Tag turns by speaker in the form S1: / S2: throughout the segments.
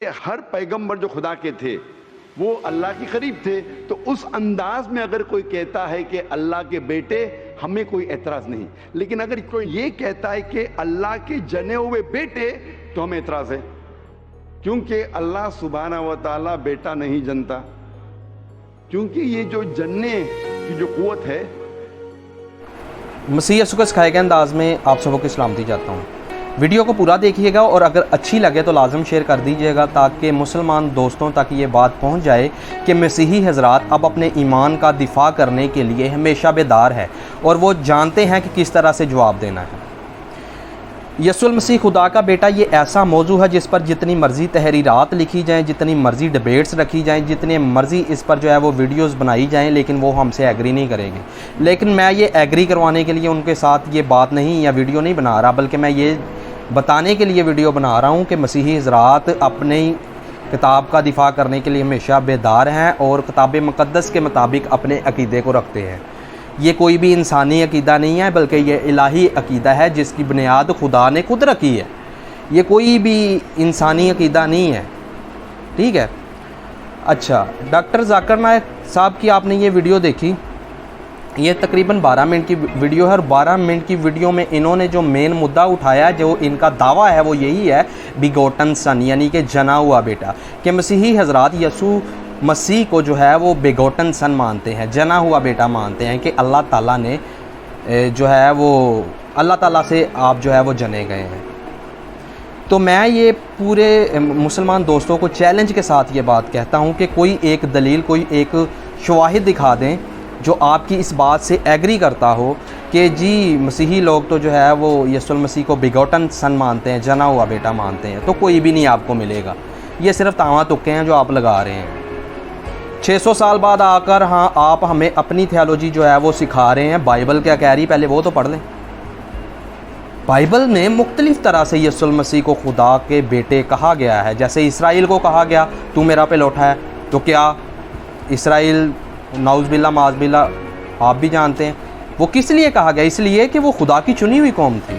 S1: हर पैगंबर जो खुदा के थे वो अल्लाह के करीब थे, तो उस अंदाज में अगर कोई कहता है कि अल्लाह के बेटे, हमें कोई एतराज़ नहीं। लेकिन अगर कोई ये कहता है कि अल्लाह के जने हुए बेटे, तो हमें एतराज़ है, क्योंकि अल्लाह सुब्हाना व तआला बेटा नहीं जनता। क्योंकि ये जो जनने की जो कुव्वत है,
S2: मसीह यसू के सिखाए गए अंदाज में आप सबको की सलामती चाहता हूँ। वीडियो को पूरा देखिएगा और अगर अच्छी लगे तो लाजम शेयर कर दीजिएगा, ताकि मुसलमान दोस्तों तक ये बात पहुँच जाए कि मसीही हजरात अब अपने ईमान का दिफा करने के लिए हमेशा बेदार है और वो जानते हैं कि किस तरह से जवाब देना है। यसुल मसीह खुदा का बेटा ये ऐसा मौजू है जिस पर जितनी मर्ज़ी तहरीरात लिखी जाएँ, जितनी मर्ज़ी डिबेट्स रखी जाएँ, जितने मर्ज़ी इस पर जो है वो वीडियोस बनाई जाएँ, लेकिन वो हमसे एग्री नहीं करेंगे। लेकिन मैं ये एग्री करवाने के लिए उनके साथ ये बात नहीं या वीडियो नहीं बना रहा, बल्कि मैं ये बताने के लिए वीडियो बना रहा हूँ कि मसीही हज़रात अपनी किताब का दिफा करने के लिए हमेशा बेदार हैं और किताब मुक़द्दस के मुताबिक अपने अक़ीदे को रखते हैं। ये कोई भी इंसानी अक़ीदा नहीं है, बल्कि ये इलाही अक़ीदा है जिसकी बुनियाद खुदा ने खुद रखी है। ये कोई भी इंसानी अक़ीदा नहीं है, ठीक है। अच्छा, डॉक्टर जाकिर नायक साहब की आपने ये वीडियो देखी, ये तकरीबन 12 मिनट की वीडियो है और 12 मिनट की वीडियो में इन्होंने जो मेन मुद्दा उठाया, जो इनका दावा है वो यही है, बिगोटन सन यानी कि जना हुआ बेटा, कि मसीही हज़रात यसू मसीह को जो है वो बिगोटन सन मानते हैं, जना हुआ बेटा मानते हैं कि अल्लाह ताला ने जो है वो अल्लाह ताला से आप जो है वो जने गए हैं। तो मैं ये पूरे मुसलमान दोस्तों को चैलेंज के साथ ये बात कहता हूँ कि कोई एक दलील, कोई एक शवाहिद दिखा दें जो आपकी इस बात से एग्री करता हो कि जी मसीही लोग तो जो है वो यसुल मसीह को बिगोटन सन मानते हैं, जना हुआ बेटा मानते हैं। तो कोई भी नहीं आपको मिलेगा, ये सिर्फ तावा तुक्के हैं जो आप लगा रहे हैं। 600 साल बाद आकर हाँ आप हमें अपनी थियोलॉजी जो है वो सिखा रहे हैं। बाइबल क्या कह रही, पहले वो तो पढ़ लें। बाइबल में मुख्तलिफ़ तरह से यसुल मसीह को खुदा के बेटे कहा गया है। जैसे इसराइल को कहा गया तू मेरा पिलोठा है, तो क्या इसराइल नाउज़बिल्ला माज़बिल्ला आप भी जानते हैं वो किस लिए कहा गया? इसलिए कि वो खुदा की चुनी हुई कौम थी।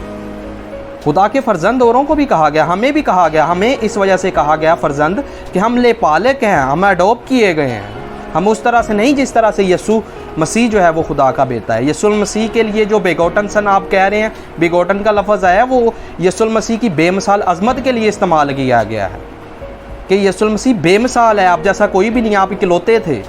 S2: खुदा के फ़र्जंद औरों को भी कहा गया, हमें भी कहा गया। हमें इस वजह से कहा गया फ़र्जंद कि हम ले पालक हैं, हम अडॉप्ट किए गए हैं। हम उस तरह से नहीं जिस तरह से यसू मसीह जो है वो खुदा का बेटा है। यसुल मसीह के लिए जो बेगोटन सन आप कह रहे हैं, बेगोटन का लफ्ज़ आया, वो यसुल मसीह की बेमिसाल अज़मत के लिए इस्तेमाल किया गया है कि यसुल मसीह बेमिसाल है, आप जैसा कोई भी नहीं, आप इकलौते थे।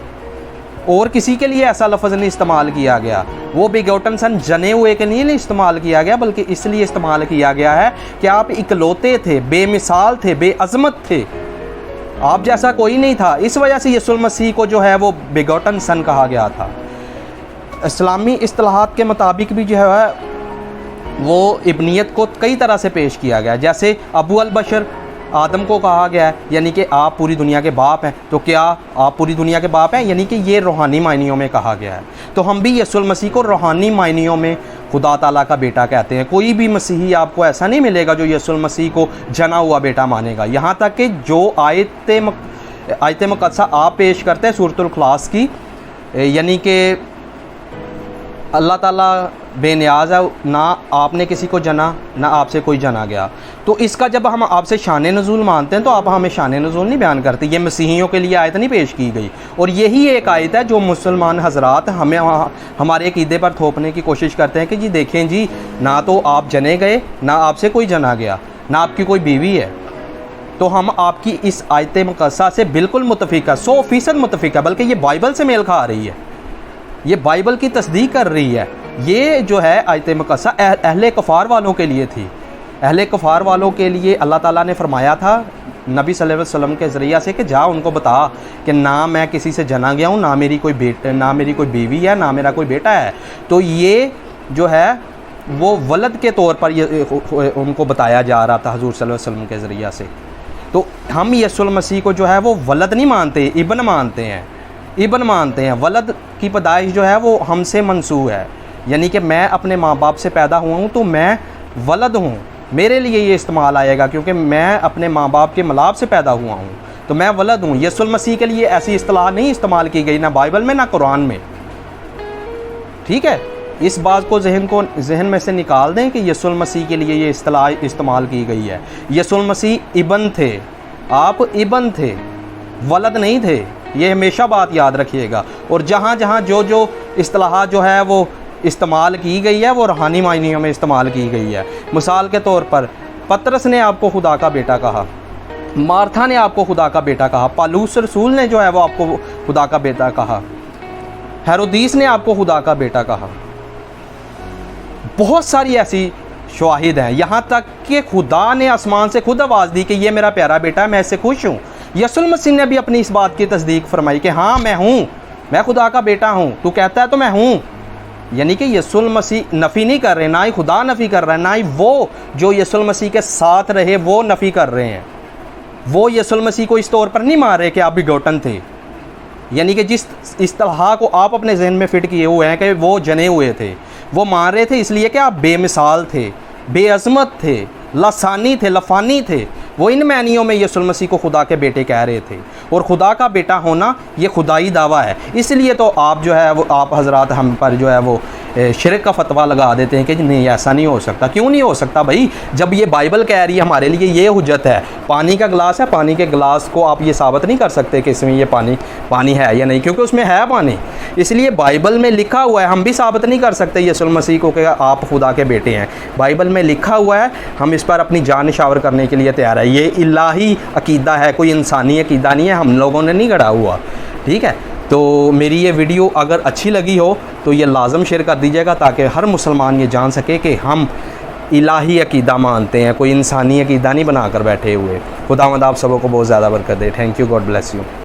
S2: और किसी के लिए ऐसा लफ्ज़ नहीं इस्तेमाल किया गया। वो बिगोटन सन जने हुए के लिए नहीं इस्तेमाल किया गया, बल्कि इसलिए इस्तेमाल किया गया है कि आप इकलौते थे, बेमिसाल थे, बेअज़मत थे, आप जैसा कोई नहीं था। इस वजह से यसुल मसीह को जो है वो बिगोटन सन कहा गया था। इस्लामी इस्तिलाहात के मुताबिक भी जो है वो इब्नियत को कई तरह से पेश किया गया। जैसे अबू अल बशर आदम को कहा गया है, यानी कि आप पूरी दुनिया के बाप हैं। तो क्या आप पूरी दुनिया के बाप हैं? यानी कि ये रूहानी मायनियों में कहा गया है। तो हम भी यसुल मसीह को रूहानी मायनियों में खुदा ताला का बेटा कहते हैं। कोई भी मसीही आपको ऐसा नहीं मिलेगा जो यसुल मसीह को जना हुआ बेटा मानेगा। यहाँ तक कि जो आयत मुक़द्दसा आप पेश करते हैं सूरतुल इखलास की, यानी कि अल्लाह ताला बेनियाज़ है, ना आपने किसी को जना, ना आपसे कोई जना गया। तो इसका जब हम आपसे शान नज़ूल मानते हैं तो आप हमें शान नज़ूल नहीं बयान करते। ये मसीहियों के लिए आयत नहीं पेश की गई, और यही एक आयत है जो मुसलमान हजरात हमें हमारे अक़ीदे पर थोपने की कोशिश करते हैं कि जी देखें जी, ना तो आप जने गए, ना आपसे कोई जना गया, ना आपकी कोई बीवी है। तो हम आपकी इस आयत मुक़द्दसा से बिल्कुल मुतफ़िक़ है, 100% मुतफ़िक़ है, बल्कि ये बाइबल से मेल खा रही है, ये बाइबल की तस्दीक कर रही है। ये जो है आयत मुक़द्दसा अहले कफ़ार वालों के लिए थी। अहले कफ़ार वालों के लिए अल्लाह ताला ने फरमाया था नबी सल्लल्लाहु अलैहि वसल्लम के ज़रिया से कि जा उनको बता कि ना मैं किसी से जना गया हूँ, ना मेरी कोई बीवी है, ना मेरा कोई बेटा है। तो ये जो है वो वलद के तौर पर ये उनको बताया जा रहा था हुज़ूर सल्लल्लाहु अलैहि वसल्लम के ज़रिया से। तो हम यसुल मसीह को जो है वो वलद नहीं मानते, इब्न मानते हैं, इब्न मानते हैं। वलद की पैदाइश जो है वो हमसे मंसूब है, यानी कि मैं अपने माँ बाप से पैदा हुआ हूँ तो मैं वलद हूँ। मेरे लिए ये इस्तेमाल आएगा क्योंकि मैं अपने माँ बाप के मलाब से पैदा हुआ हूँ, तो मैं वलद हूँ। यसुल मसीह के लिए ऐसी इस्तिलाह नहीं इस्तेमाल की गई, ना बाइबल में ना कुरान में, ठीक है। इस बात को जहन में से निकाल दें कि यसुल मसीह के लिए ये इस्तिलाह इस्तेमाल की गई है। यसुल मसीह इब्न थे, आप इबन थे, वलद नहीं थे। ये हमेशा बात याद रखिएगा। और जहाँ जहाँ जो जो इस्तिलाह जो है वो इस्तेमाल की गई है वो रूहानी मायनियों में इस्तेमाल की गई है। मिसाल के तौर पर पतरस ने आपको खुदा का बेटा कहा, मार्था ने आपको खुदा का बेटा कहा, पालूस रसूल ने जो है वो आपको खुदा का बेटा कहा, हेरोदीस ने आपको खुदा का बेटा कहा। बहुत सारी ऐसी शवाहिद हैं, यहाँ तक कि खुदा ने आसमान से खुद आवाज़ दी कि ये मेरा प्यारा बेटा है, मैं इससे खुश हूँ। यसुल मसीह ने भी अपनी इस बात की तस्दीक फरमाई कि हाँ मैं हूँ, मैं खुदा का बेटा हूँ, तू कहता है तो मैं हूँ। यानी कि यसुल मसीह नफ़ी नहीं कर रहे, ना ही खुदा नफ़ी कर रहा है, ना ही वो जो यसुल मसीह के साथ रहे वो नफ़ी कर रहे हैं। वो यसुल मसीह को इस तौर पर नहीं मान रहे कि आप बिगोटन थे। यानी कि जिस इस्तिलाह को आप अपने जहन में फ़िट किए हुए हैं कि वो जने हुए थे, वो मान रहे थे इसलिए कि आप बेमिसाल थे, बेअज़मत थे, लसानी थे, लफानी थे। वो इन मैनियों में यसुल मसीह को खुदा के बेटे कह रहे थे। और खुदा का बेटा होना ये खुदाई दावा है। इसलिए तो आप जो है वो आप हजरात हम पर जो है वो शिरक का फतवा लगा देते हैं कि नहीं ऐसा नहीं हो सकता। क्यों नहीं हो सकता भाई? जब ये बाइबल कह रही है हमारे लिए ये हुज्जत है। पानी का गिलास है, पानी के गिलास को आप ये साबित नहीं कर सकते कि इसमें ये पानी है या नहीं, क्योंकि उसमें है पानी। इसलिए बाइबल में लिखा हुआ है, हम भी साबित नहीं कर सकते यसुल मसीह को कि आप खुदा के बेटे हैं। बाइबल में लिखा हुआ है, हम इस पर अपनी जान निशावर करने के लिए तैयार है। ये इलाही अकीदा है, कोई इंसानी अकीदा नहीं है, हम लोगों ने नहीं गढ़ा हुआ। ठीक है, तो मेरी ये वीडियो अगर अच्छी लगी हो तो ये लाजम शेयर कर दीजिएगा ताकि हर मुसलमान ये जान सके कि हम इलाही अकीदा मानते हैं, कोई इंसानी अकीदा नहीं बना कर बैठे हुए। खुदावंद आप सबों को बहुत ज़्यादा बरकत दे। Thank you, God bless you.